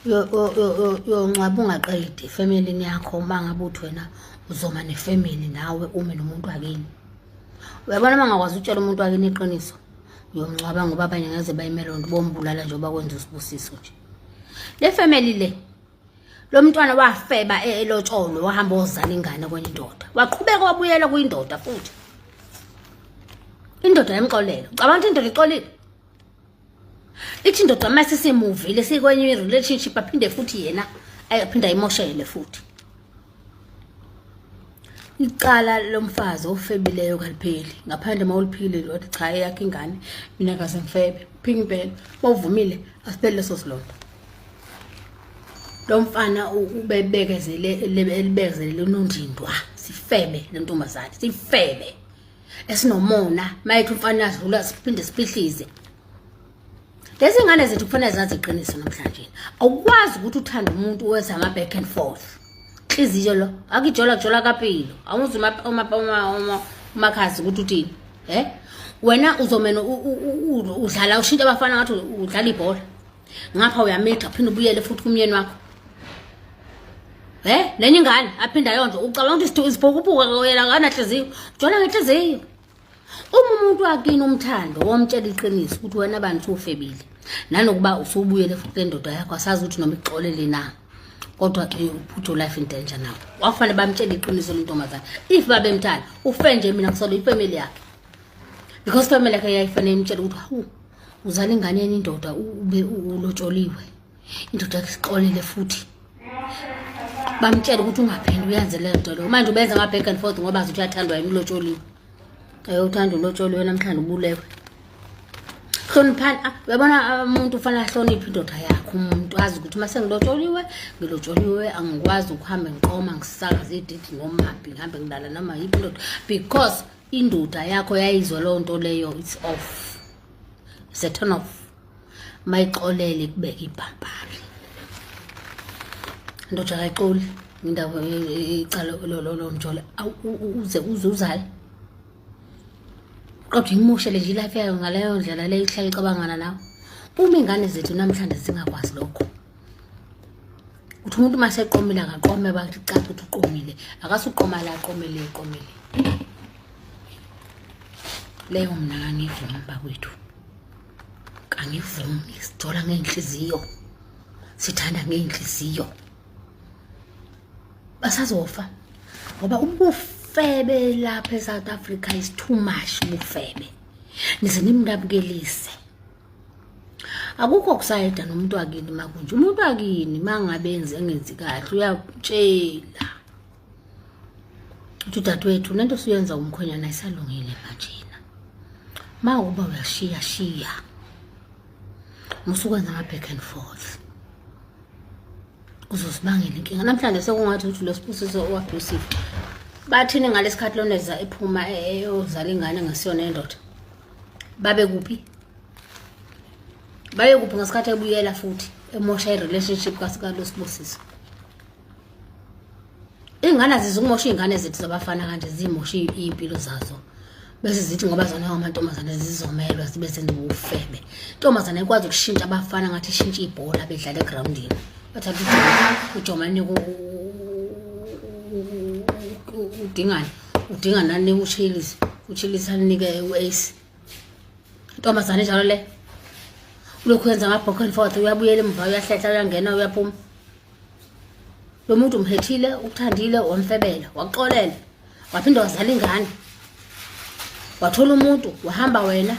Yonqaba ungaqedi efamilini yakho uma ngabe uthi wena uzoma nefamily nawe ume nomuntu wakini. Uyabona uma ngakwazi ukutshela umuntu wakini iqiniso, uyomngcwaba ngoba abanye ngeze bayimele lonto bombulala nje bakwenza usibusiso nje. Le family le, lo mntwana wafeba elotsholo wahamba ozala ingane kwenye indoda. Waqhubeka wabuyela kuyindoda futhi. Indoda yamxolela. Ucabanga indoda ixolile? Ithi indoda mase simuvile sikwenye relationship aphinde futhi yena ayaphinda ayimoshele futhi. Icala lomfazi ofebileyo kalipheli. Ngaphandle mawuliphile lo cha yakhe ingane mina kaze ngifebe. Phingi impela. Bawuvumile asiphele leso silonda. Lo mfana ubebekezele unondindwa sifebe lentombazane sifebe esinomona mayithi umfana adlula siphinde siphihlize. Lezi ngane zethu kufanele zazi iqiniso namhlanje. Awukwazi ukuthi uthanda umuntu owenza ama back and forth. Inhliziyo lo akijola kapilo. Awuzi umakhazi ukuthi uthini. Wena uzomena udlala ushintsha abafana ngathi udlala ibhola. Ngapha uyamitha phinde ubuyele futhi kumyeni wakho. Nenye ingane aphinda yonke ucabanga ukuthi isibhukubuka yena nganahliziyo ujola ngenhliziyo. Uma umuntu wakini umthando womtshela iqiniso ukuthi wena bantu ufebile nanokuba usubuyele futhi lendoda yakho asazi ukuthi noma ixolele na kodwa put your life in danger now. Wakufanele bamtshela iqiniso lentombazana if babemthanda ufe nje mina kusolo ifamily yakhe because family yakhe yayifanele imtshela ukuthi hawu uzala ingane yeni indoda ube ulotsholiwe indoda yakhe ixolele futhi bamtshela ukuthi ungaphindi uyenze le nto lo manje ubenza ama back and forth ngoba azuthi uyathandwa yini ulotsholiwe. Uthanda ulotsholiwe namhlanje ubulewe. Hloniphani uyabona umuntu ufanele ahloniphe indoda yakhe umuntu azi ukuthi mase ngilotsholiwe angikwazi ukuhamba ngiqoma ngisakaza ididi ngomaphi ngihambe ngidala noma yiphi indoda because indoda yakho yayizwa lo nto leyo it's off. It's a turn off. Mayixolele kubeka ibhampari. Indoda ayixoli indawo icala lo mjolo uze uzale. Kodwa ngimoshele nje life yayo ngaleyo ndlela le ihlala icabangana nawe. Uma ingane zethu namhlanje zingakwazi lokho. Uthi umuntu mase eqomile akaqome bathi cha ukuthi uqomile. Akasuqoma la aqomele. Leyo mina ngivuma bakwethu. Kangivumi sijola ngenhliziyo. Sithanda ngenhliziyo. Basazofa ngoba ubufebe lapha eSouth Africa is too much ubufebe. Nize nimngabukelise. Akukho kusayida nomuntu wakini makunje. Umuntu wakini mangabenze engenzi kahle uyatshela. Uthi dadewethu lento siyenza umkhwenyana ayisalungile manje. Mawuba uyashiya. Musukwenza ama back and forth. Uzosibangela inkinga namhlanje sekungathi uthi lo sibusiso oabusive. Bathini ngalesikhathi loneza ephuma eyozala ingane ngesiyona endoda. Babe kuphi ngesikhathi ebuyela futhi emosha irelationship kasika lo sibusiso. Ingane azizukumosha ingane zethu zabafana kanje zimosha impilo zazo. Bese zithi ngoba zona amantombazana zizomelwa zibe senze ubufebe. Intombazana ikwazi ukushintsha abafana ngathi ishintsha ibhola bedlala egroundini. Bathatha uJomani udinga nani uchilisa nike uAce. Intombazana njalo le. Ulokhu yenza ama back and forth uyabuyela emva uyahlehla uyangena uyaphuma. Lo muntu umhethile ukuthandile wamfebela waxolela waphinda wazala ingane. Wathola umuntu wahamba wena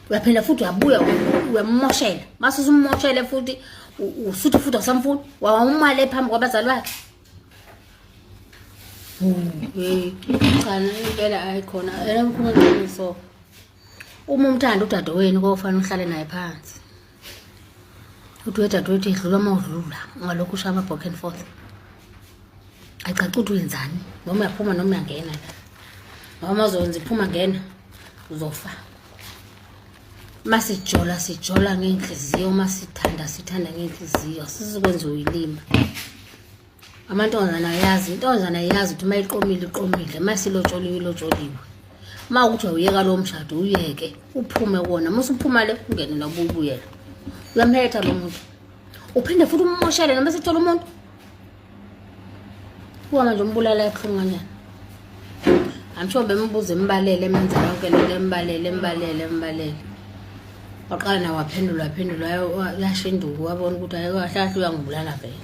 uyaphinda futhi uyabuya uyamoshela mase usumoshele futhi usuthi futhi asamfuni wawumali ephambi kwabazali bakhe. Cha impela ayikhona emkhulu uma umthanda udadewenu kofanele uhlale naye phansi. Uthi wedadewethu edlula mawudlula ngalokho ushaya back and forth. Ayicaci ukuthi wenzani noma uyaphuma noma uyangena la. Noma uzonza iphuma ngena uzofa. Masijola ngenhliziyo masithanda ngenhliziyo sizokwenza uyilima. Amantombazana ayazi ukuthi mayiqomile masilotsholiwe. Mawukuthi uyeka lo mshado uyeke uphume wona musuphuma le ungene nabubuyela. Uyamhetha lo muntu. uphinde futhi ummoshele noma sethola umuntu kuwa manje umbulala ebuhlunganyana. Amsho bembuza imbalele emenza yonke le embalele waqala nawe waphendula yashinduka wabona ukuthi ayikahle uyangibulala vele.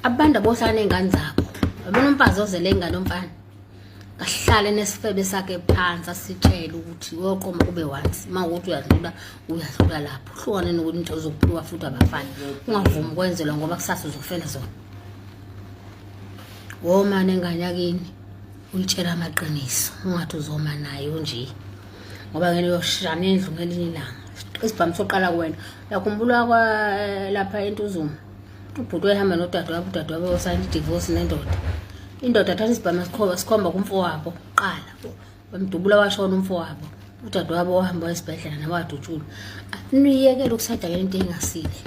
Abantu abohlala nezingane zabo wabona umfazi ozele ingane umfana kahlale nesifebe sakhe phansi asitshela ukuthi woqoma kube once mawukuthi uyadlula lapho hlukane nokuthi into uzokuphiwa futhi abafana ungavumi ukwenzelwa ngoba kusasa uzofela zona. Woma nengane yakini uyitshela amaqiniso ungathi uzoma nayo nje ngoba ngene yoshana endlu ngelinye ilanga isibhamu soqala kuwena. Yakhumbula kwa lapha eNtuzuma ubhuti wahamba nodade wabo osayina divorce nendoda. Indoda thatha isibhamu sikhomba kumfowabo qala bamdubula washona umfowabo udade wabo wahamba esibhedlela nawadutshula. Niyekela ukusada lento engasile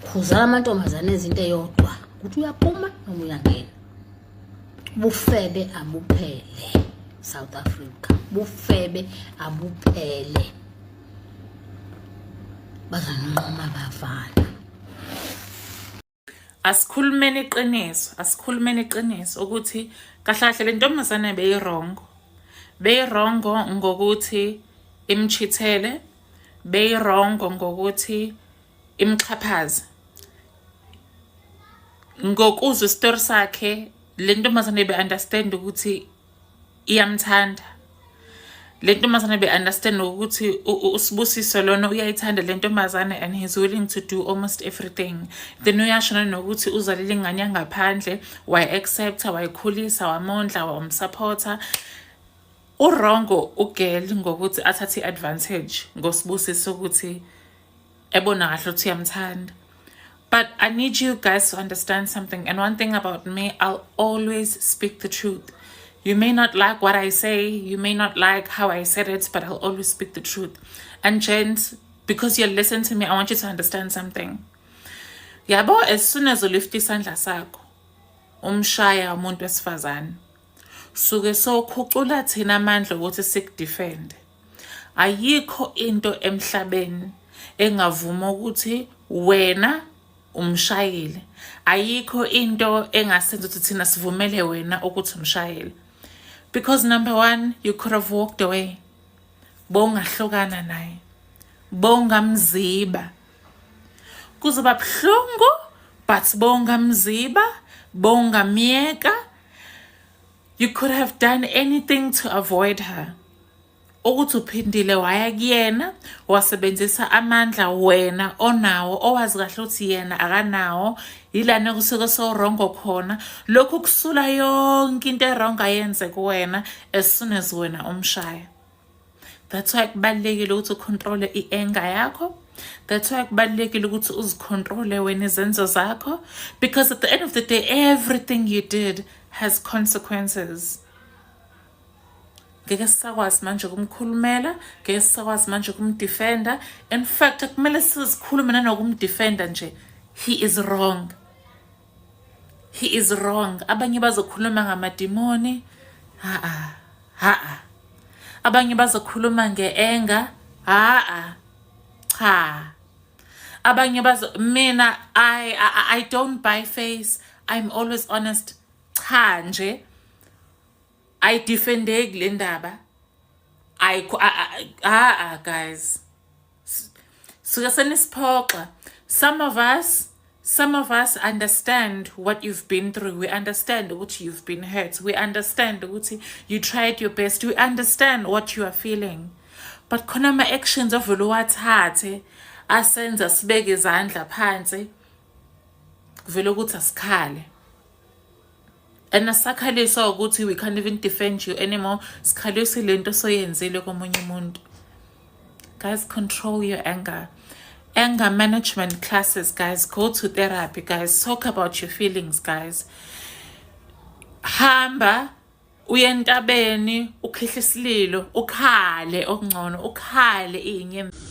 khuzala amantombazane ezinto eyodwa ukuthi uyaphuma noma uyangena. Bufebe abuphele South Africa, bufebe abuphele bazanqoma abafana. Asikhulumeni iqiniso ukuthi kahle le ntombazane beyirongo ngokuthi imchithele, beyirongo ngokuthi imxhaphaze. Ngokuzwa isitori sakhe le ntombazane be-understand ukuthi iyamthanda. Le ntombazane be-understand ukuthi uSibusiso lona uyayithanda le ntombazane and he's willing to do almost everything. Then uyashona nokuthi uzalile ingane yangaphandle, wayi-accepta, wayikhulisa, wamondla, wamsupporta. Urongo ugirl ngokuthi athathe advantage ngoSibusiso ukuthi ebona kahle ukuthi uyamthanda. But I need you guys to understand something. And one thing about me, I'll always speak the truth. You may not like what I say. You may not like how I said it, but I'll always speak the truth. And gents, because you're listening to me, I want you to understand something. Yabo, as soon as you lift isandla sakho, umshaya umuntu wesifazane, suke sokhucula thina amandla ukuthi sikudefend. Ayikho into emhlabeni engavuma ukuthi wena umshayeli. Ayikho into engasenza ukuthi thina sivumele wena ukuthi umshayeli. Because number one, you could have walked away. Bongahlukana naye. Bongamziba. Kuzoba buhlungu, but bongamziba, bongamyeka. You could have done anything to avoid her. Ukuthi uphindile waya kuyena wasebenzisa amandla wena onawo owazi kahle ukuthi yena akanawo yilana kusuke sorongo khona lokhu kusula yonke into erongo ayenze kuwena as soon as wena umshaya. That's why kubalekile ukuthi ucontrol ianger yakho. That's why kubalekile ukuthi uzicontrol wena izenzo zakho, because at the end of the day everything you did has consequences. Ngeke sisakwazi manje ukumkhulumela, ngeke sisakwazi manje ukumdefenda. In fact, akumele sizikhulume nanokumdefenda nje. He is wrong. He is wrong. Abanye bazokhuluma ngamadimoni. Abanye bazokhuluma nge-anger. Cha. Abanye mina I don't buy face. I'm always honest. Cha nje. I defended Lindaba. Guys. Some of us understand what you've been through. We understand what you've been hurt. We understand what you tried your best. We understand what you are feeling. But khona actions of uluwathathe asenza sibeke izandla phansi kuvela ukuthi asikhale. And asakhaliswa ukuthi we can't even defend you anymore. Sikhaliswe lento soyenzile komunye umuntu. Guys, control your anger. Anger management classes, guys. Go to therapy, guys. Talk about your feelings, guys. Hamba uyentabeni ukhihla isililo ukhale okungcono ukhale inyembezi.